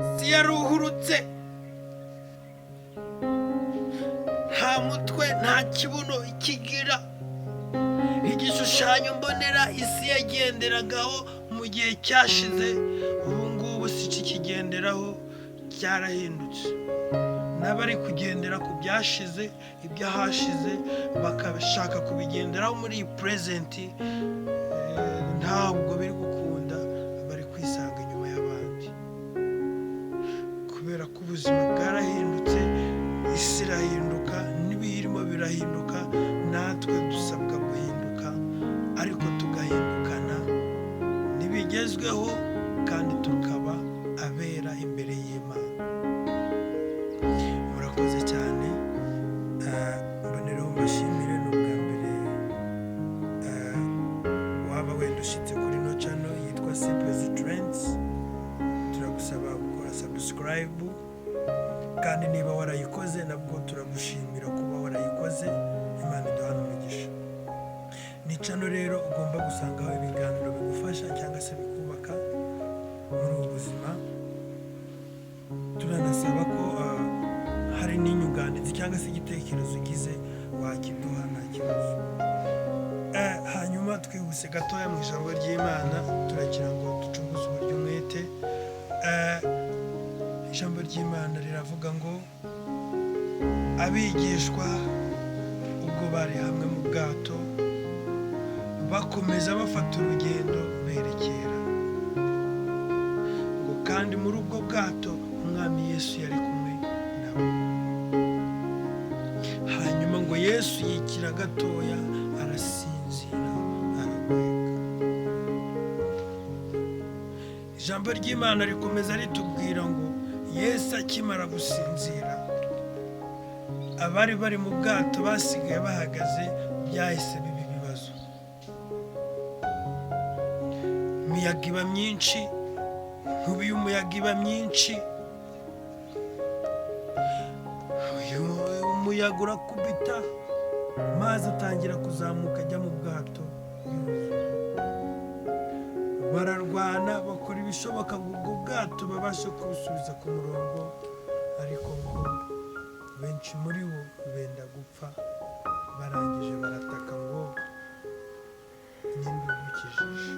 si yaruhurutse, nta mutwe nta kibuno ikigira. Igishushanyo mbonera isi yagenderagaho mu gihe cyashize, ubu ngubu si kikigenderaho, cyarahindutse. N'abari kugendera ku byashize, ibyahashize, bakabishaka kubigenderaho muri iyi presenti, ntabwo biri gukunda, bari kwisanga inyuma y'abandi. Kubera ko ubuzima bwarahindutse, isi irahinduka, n'ibiyirimo birahinduka, natwe dusabwa guhinduka, ariko tugahindukana n'ibigezweho, kandi tukaba abera imbere y'Imana. Murakoze cyane. Mbonereho mbashimire, ni ubwa mbere waba wenda ushitse kuri ino channel yitwa Simples Trends. Turagusaba gukora subscribe, kandi niba warayikoze nabwo turagushimira kuba warayikoze. Imana iduhane umugisha. Ni channel rero ugomba gusangaho ibiganiro bigufasha cyangwa se bikubaka muri ubu buzima. Turanasaba ko hari n'inyunganizi cyangwa se igitekerezo ugize wakiduha, nta kibazo. Hanyuma twihuse gatoya mu ijambo ry'Imana, turagira ngo ducunguze uburyo umwete. Ijambo ry'Imana riravuga ngo abigishwa ubwo bari hamwe mu bwato, bakomeza bafata urugendo berekera ngo, kandi muri ubwo bwato umwami Yesu yari kumwe nabo. Hanyuma ngo Yesu yikira gatoya, arasinzira, aragweka. Ijambo ry'Imana rikomeza ritubwira ngo Yesu akimara gusinzira, abari bari mu bwato basigaye bahagaze, byahise biba ibibazo. Imiyaga iba myinshi, inkubi y'umuyaga iba myinshi, umuyaga urakubita, amazi atangira kuzamuka ajya mu bwato. Bararwana, bakora ibishoboka ngo ubwo bwato babashe kubusubiza ku murongo, ariko ngo benshi muri bo benda gupfa. Barangije barataka ngo ninde udukijije.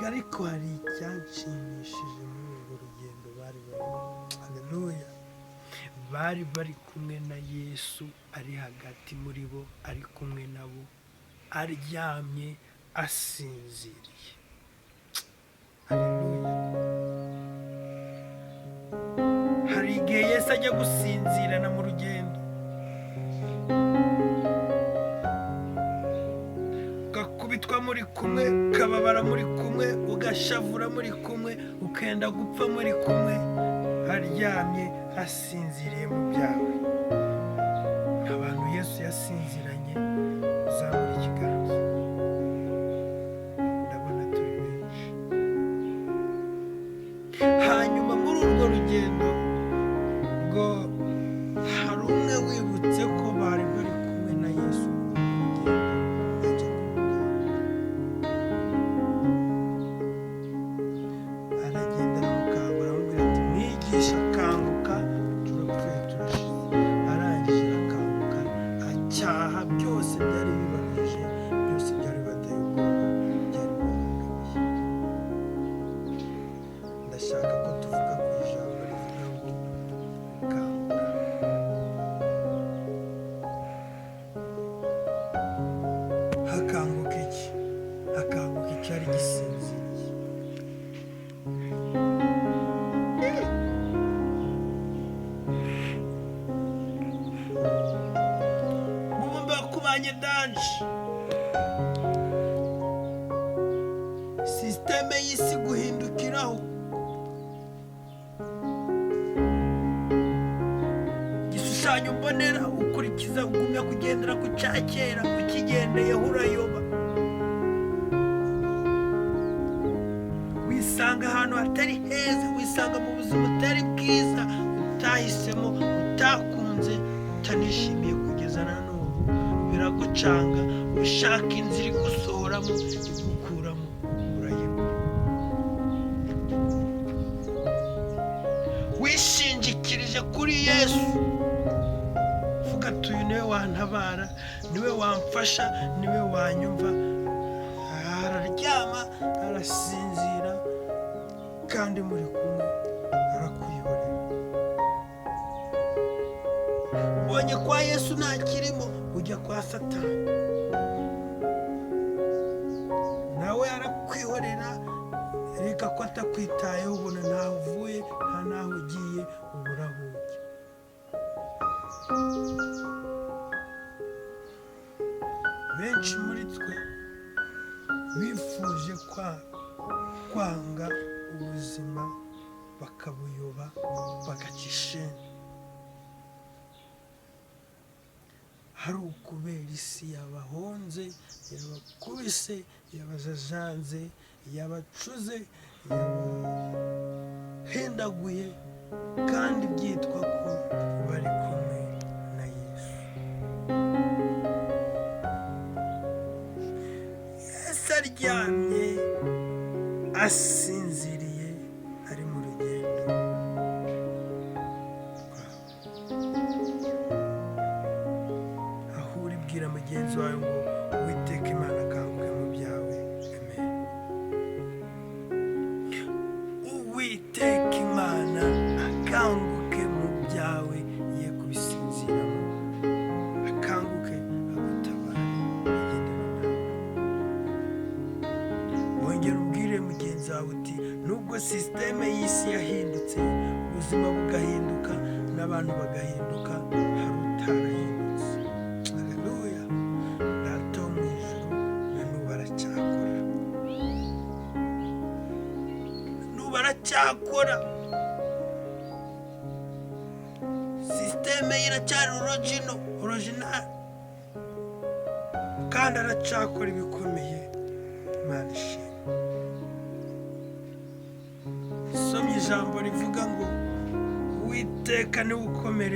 Ariko hari icyanshimishije muri urwo rugendo bari barimo. Haleluya! Bari bari kumwe na Yesu, ari hagati muri bo, ari kumwe nabo, aryamye asinziriye. Haleluya! Hari igihe Yesu ajya gusinzirana mu rugendo, ugakubitwa muri kumwe, ukababara muri kumwe, ugashavura muri kumwe, ukenda gupfa muri kumwe, aryamye asinziriye mu byawe. Abantu Yesu yasinziranye, uzamura ikiganza. Ndabona turi benshi. Hanyuma muri urwo rugendo ngo hari umwe wibutse ko bari bari kumwe na Yesu mu rugendo, ajya kumugana. Aragenda aramukangura, aramubwira ati mwigisha, kanguka, turapfuye turashize. Arangije arakanguka, acyaha byose byari bibabaje, byose byari bibateye ubwoba, byari bibangamiye. Ndashaka ko tuvuga ku ijambo rivuga ngo kanguka. Hakanguka iki? Hakanguka icyari gisinziriye. Mubumbe wakubanye danje. Sisiteme y'isi guhindukiraho. Igishushanyo mbonera ukurikiza, ugumya kugendera ku cya kera, ukigendeyeho urayoba. Wisanga ahantu hatari heza, wisanga mu buzima utari bwiza, utahisemo, utakunze, utanishimiye kugeza na n'ubu. Biragucanga, ushaka inzira igusohoramo, igukuramo, urayibura. waje kuri Yesu vuga ati uyu niwe wantabara, niwe wamfasha, niwe wanyumva. Araryama arasinzira kandi muri kumwe arakwihorera. Ubonye kwa Yesu ntakirimo ujya kwa Satani, nawe arakwihorera, reka ko atakwitayeho, ubona ntaho uvuye nta naho ugiye, ubura aho ujya. Benshi muri twe bifuje kwanga ubuzima bakabuyoba bagaca isheni. Hari ukubera isi yabahonze, yabakubise, yabajajanze, yabacuze, yabahendaguye, kandi byitwa ko bari kumwe na Yesu. Yesu aryamye asinziriye ari mu rugendo aho uribwira mugenzi wawe ngo Uwiteka Imana akanguke mu byawe. Amen. Uwiteka Imana akanguke mu byawe, ye kubisinziramo, akanguke agutabare, agendane nawe. Wongera ubwire mugenzi wawe uti nubwo sisiteme y'isi yahindutse, ubuzima bugahinduka, n'abantu bagahinduka, hari utarahindutse. Haleluya. Data wo mu ijuru na n'ubu aracyakora, n'ubu aracyakora. Sisiteme ye iracyari original, kandi aracyakora ibikomeye. Imana ishimwe. Somye ijambo rivuga ngo Uwiteka niwe ukomere